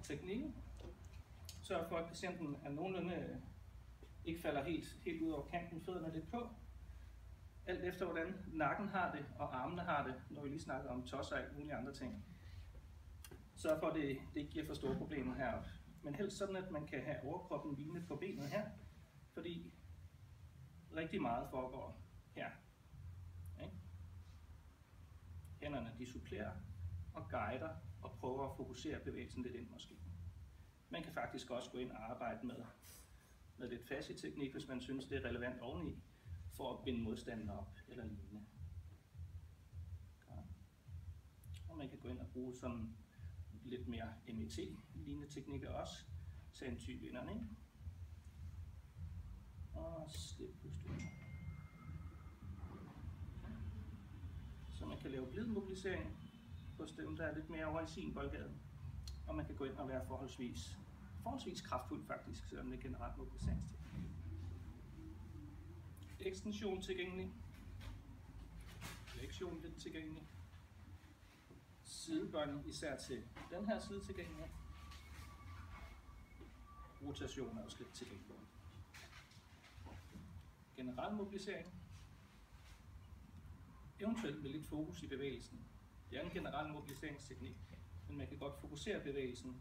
af teknikken. Sørg for, at patienten er nogenlunde ikke falder helt ud over kanten, fødderne lidt på. Alt efter hvordan nakken har det, og armene har det, når vi lige snakker om tosser og alt mulige andre ting. Sørg for, at det ikke giver for store problemer heroppe. Men helst sådan, at man kan have overkroppen hvilende på benet her, fordi rigtig meget foregår her. Okay? Hænderne de supplerer og guider og prøver at fokusere bevægelsen lidt ind måske. Man kan faktisk også gå ind og arbejde med lidt fascieteknik, hvis man synes, det er relevant oveni, for at binde modstanden op eller lignende. Okay. Og man kan gå ind og bruge sådan lidt mere MET-lignende teknikker også. Tag en tyk indånding. Og slip pusten. Så man kan lave blid mobilisering hos dem, der er lidt mere over i sin boldgade. Og man kan gå ind og være forholdsvis kraftfuld faktisk, selvom det er generelt mobiliseringsteknik. Ekstension tilgængelig. Flexion lidt tilgængelig. Sidebøjning især til den her side tilgængelig. Rotation er også lidt tilgængelig. Generel mobilisering. Eventuelt med lidt fokus i bevægelsen. Det er en generel mobiliseringsteknik, men man kan godt fokusere bevægelsen,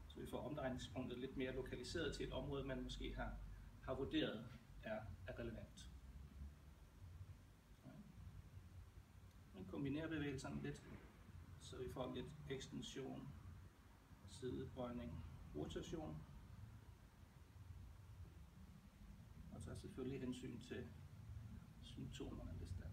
så vi får omdrejningspunktet lidt mere lokaliseret til et område, man måske har vurderet er relevant. Man kombinerer bevægelserne lidt, så vi får lidt ekstension, sidebøjning, rotation. Og så selvfølgelig hensyn til symptomerne, hvis der